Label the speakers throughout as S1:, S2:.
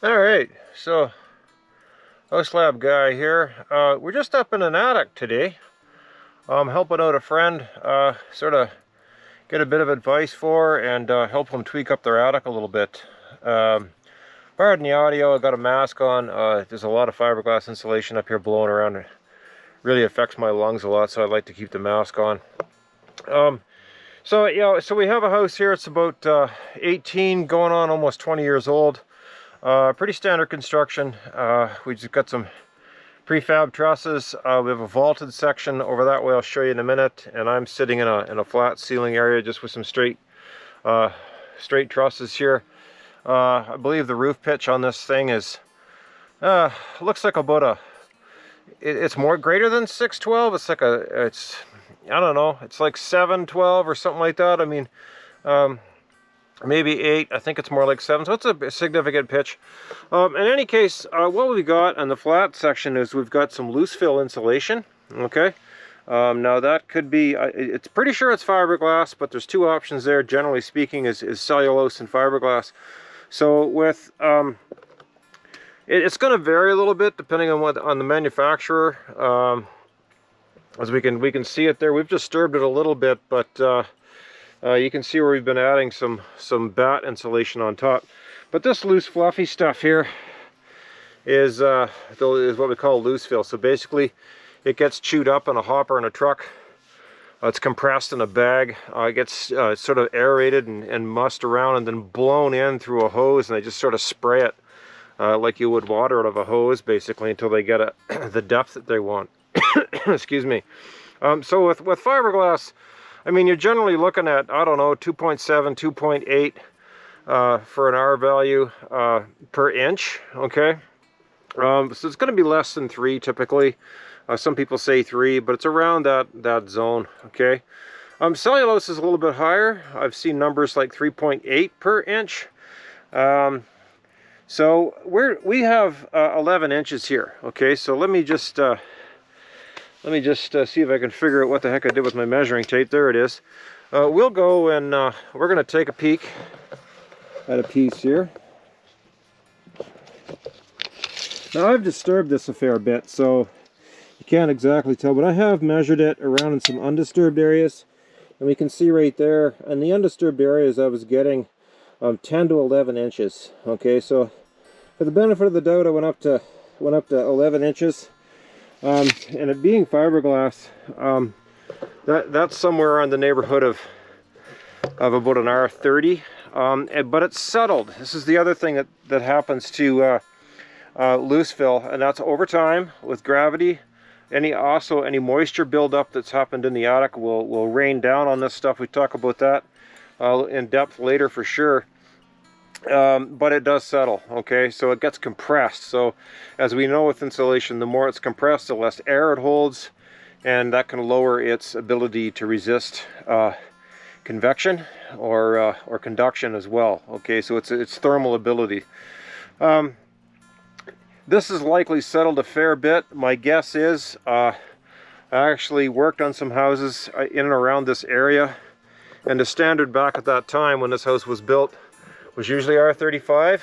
S1: All right, so House Lab guy here. We're just up in an attic today. Helping out a friend, sort of get a bit of advice for and help them tweak up their attic a little bit. Pardon the audio, I got a mask on. There's a lot of fiberglass insulation up here blowing around. It really affects my lungs a lot, so I'd like to keep the mask on. So we have a house here. It's about 18 going on almost 20 years old. Pretty standard construction. We just got some prefab trusses. We have a vaulted section over that way. I'll show you in a minute. And I'm sitting in a flat ceiling area just with some straight trusses here. I believe the roof pitch on this thing is looks like about it's more greater than 612. It's like I don't know. It's like 712 or something like that. I mean. Maybe 8. I think it's more like 7, so it's a significant pitch. In any case, what we got on the flat section is we've got some loose fill insulation. Okay, now that could be, it's pretty sure it's fiberglass, but there's two options there. Generally speaking, is cellulose and fiberglass. So with it's going to vary a little bit depending on the manufacturer. As we can see it there, we've disturbed it a little bit, but you can see where we've been adding some batt insulation on top. But this loose fluffy stuff here is what we call loose fill. So basically it gets chewed up in a hopper in a truck. It's compressed in a bag. It gets sort of aerated and mussed around and then blown in through a hose, and they just sort of spray it like you would water out of a hose basically until they get the depth that they want. Excuse me. So with fiberglass, I mean, you're generally looking at, I don't know, 2.7, 2.8 for an R value per inch, okay? So it's going to be less than 3 typically. Some people say 3, but it's around that zone, okay? Cellulose is a little bit higher. I've seen numbers like 3.8 per inch. So we have 11 inches here, okay? So let me just see if I can figure out what the heck I did with my measuring tape. There it is. We'll go and we're going to take a peek at a piece here. Now I've disturbed this a fair bit, so you can't exactly tell, but I have measured it around in some undisturbed areas. And we can see right there, in the undisturbed areas I was getting 10 to 11 inches. Okay, so for the benefit of the doubt, I went up to 11 inches. And it being fiberglass, that's somewhere in the neighborhood of about an R30, but it's settled. This is the other thing that happens to loose fill, and that's over time with gravity. Any moisture buildup that's happened in the attic will rain down on this stuff. We talk about that in depth later for sure. But it does settle, okay? So it gets compressed. So as we know with insulation, the more it's compressed, the less air it holds, and that can lower its ability to resist convection or conduction as well, okay? So it's thermal ability. This is likely settled a fair bit. My guess is I actually worked on some houses in and around this area, and the standard back at that time when this house was built was usually R35.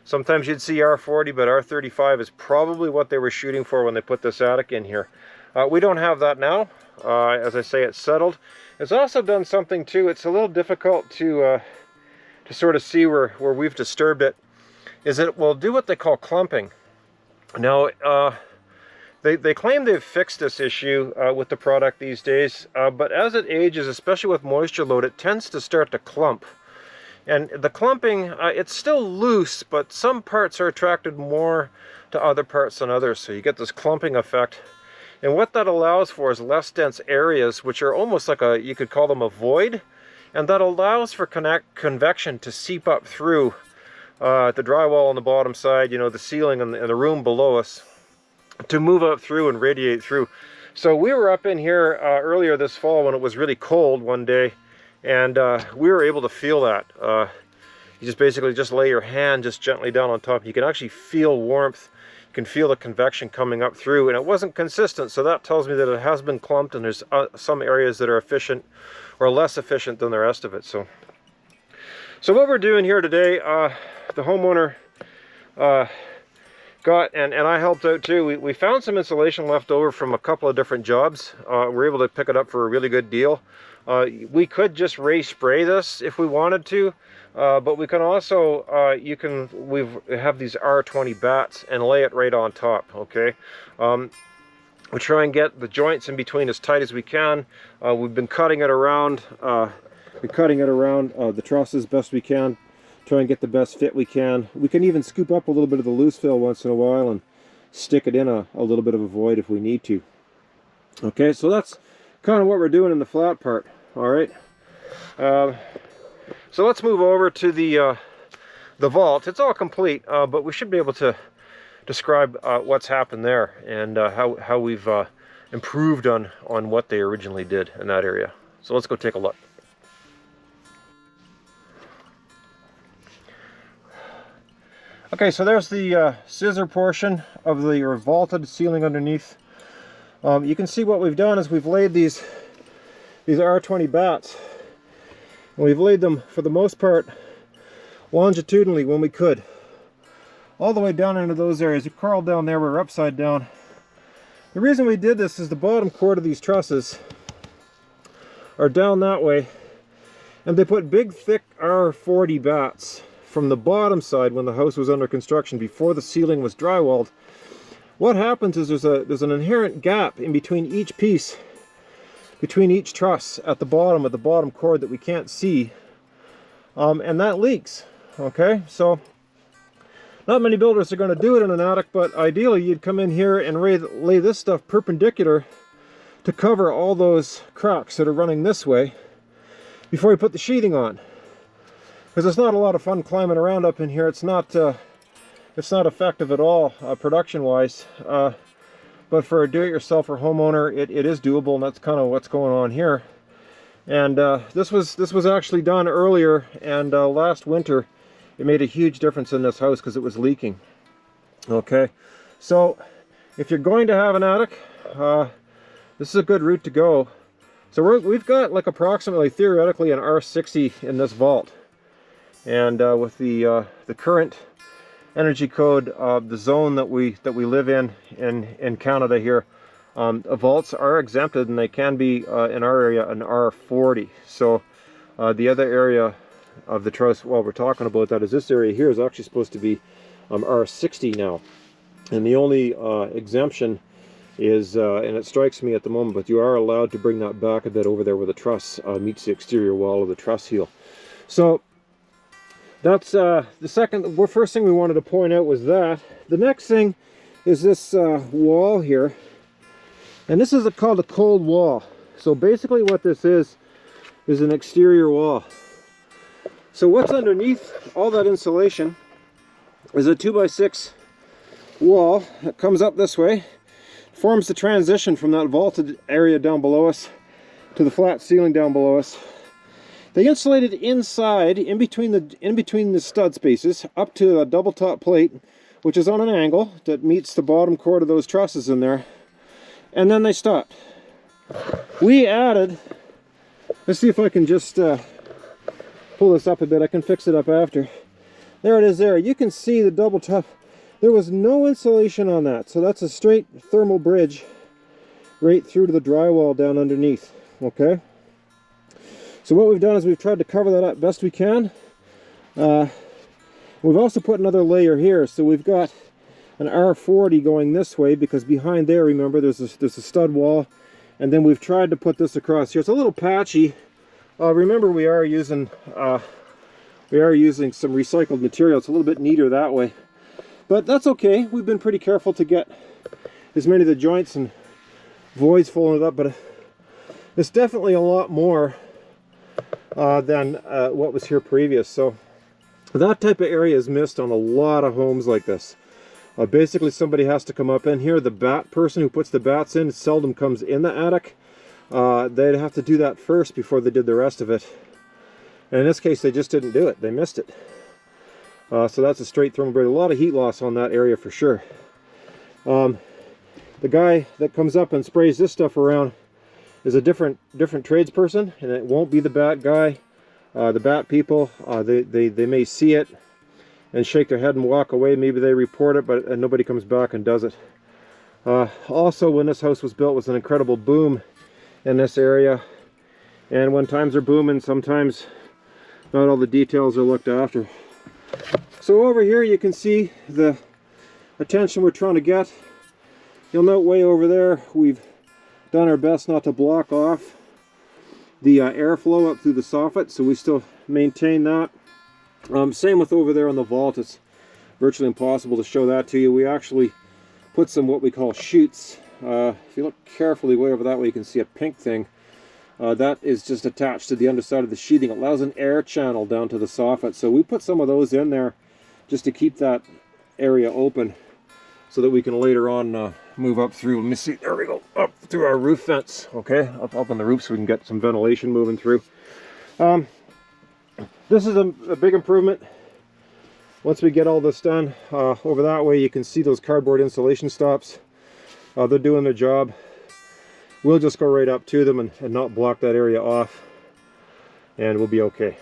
S1: Sometimes you'd see R40, but R35 is probably what they were shooting for when they put this attic in here. We don't have that now. As I say, it's settled. It's also done something too. It's a little difficult to sort of see where we've disturbed it. Is it will do what they call clumping. Now, they claim they've fixed this issue with the product these days, but as it ages, especially with moisture load, it tends to start to clump. And the clumping, it's still loose, but some parts are attracted more to other parts than others, so you get this clumping effect. And what that allows for is less dense areas, which are almost like you could call them a void, and that allows for convection to seep up through the drywall on the bottom side, you know, the ceiling and the room below us, to move up through and radiate through. So we were up in here earlier this fall when it was really cold one day, and we were able to feel that. You just basically lay your hand just gently down on top. You can actually feel warmth. You can feel the convection coming up through, and it wasn't consistent, so that tells me that it has been clumped, and there's some areas that are efficient or less efficient than the rest of it. So what we're doing here today, the homeowner and I helped out too. We found some insulation left over from a couple of different jobs. We were able to pick it up for a really good deal. We could just ray spray this if we wanted to, but we can also, we have these R20 bats and lay it right on top, okay? We try and get the joints in between as tight as we can. We've been cutting it around, the trusses best we can. Try and get the best fit we can. We can even scoop up a little bit of the loose fill once in a while and stick it in a little bit of a void if we need to. Okay, so that's kind of what we're doing in the flat part. All right. So let's move over to the vault. It's all complete, but we should be able to describe what's happened there and how we've improved on what they originally did in that area. So let's go take a look. Okay, so there's the scissor portion of the vaulted ceiling underneath. You can see what we've done is we've laid these R20 bats, and we've laid them for the most part longitudinally when we could, all the way down into those areas. You crawled down there, we're upside down. The reason we did this is the bottom cord of these trusses are down that way, and they put big thick R40 bats from the bottom side when the house was under construction before the ceiling was drywalled. What happens is there's an inherent gap in between each piece, between each truss at the bottom of the bottom cord that we can't see, and that leaks. Okay, so not many builders are going to do it in an attic, but ideally you'd come in here and lay this stuff perpendicular to cover all those cracks that are running this way before you put the sheathing on. Because it's not a lot of fun climbing around up in here. It's not effective at all production-wise. But for a do-it-yourself or homeowner, it is doable, and that's kind of what's going on here. And this was actually done earlier, and last winter it made a huge difference in this house because it was leaking. Okay, so if you're going to have an attic, this is a good route to go. So we've got like approximately, theoretically, an R60 in this vault. And with the current energy code, the zone that we live in Canada here, vaults are exempted, and they can be in our area an R40. So the other area of the truss, while we're talking about that, is this area here is actually supposed to be R60 now, and the only exemption is, and it strikes me at the moment, but you are allowed to bring that back a bit over there where the truss meets the exterior wall of the truss heel. So that's the first thing we wanted to point out was that. The next thing is this wall here, and this is called a cold wall. So basically what this is an exterior wall. So what's underneath all that insulation is a 2x6 wall that comes up this way, forms the transition from that vaulted area down below us to the flat ceiling down below us. They insulated inside, in between the stud spaces, up to a double top plate, which is on an angle that meets the bottom cord of those trusses in there, and then they stopped. We added, let's see if I can just pull this up a bit. I can fix it up after. There it is there. You can see the double top. There was no insulation on that, so that's a straight thermal bridge right through to the drywall down underneath. Okay? So what we've done is we've tried to cover that up best we can. We've also put another layer here, so we've got an R40 going this way, because behind there, remember, there's a stud wall, and then we've tried to put this across here. It's a little patchy. Remember, we are using some recycled material. It's a little bit neater that way, but that's okay. We've been pretty careful to get as many of the joints and voids folded up, but it's definitely a lot more than what was here previous. So that type of area is missed on a lot of homes like this. Basically, somebody has to come up in here. The bat person who puts the bats in seldom comes in the attic. They'd have to do that first before they did the rest of it. And in this case, they just didn't do it. They missed it. So that's a straight thermal bridge. A lot of heat loss on that area for sure. The guy that comes up and sprays this stuff around is a different tradesperson, and it won't be the bat guy. The bat people, they may see it and shake their head and walk away. Maybe they report it, but nobody comes back and does it. Also, when this house was built, was an incredible boom in this area. And when times are booming, sometimes not all the details are looked after. So over here you can see the attention we're trying to get. You'll note way over there we've done our best not to block off the airflow up through the soffit, so we still maintain that. Same with over there on the vault. It's virtually impossible to show that to you. We actually put some what we call chutes. If you look carefully way over that way, you can see a pink thing. That is just attached to the underside of the sheathing. It allows an air channel down to the soffit. So we put some of those in there just to keep that area open so that we can later on move up through. Let me see, there we go, up through our roof vents, okay? Up on the roof so we can get some ventilation moving through. This is a big improvement. Once we get all this done, over that way you can see those cardboard insulation stops. They're doing their job. We'll just go right up to them and not block that area off, and we'll be okay.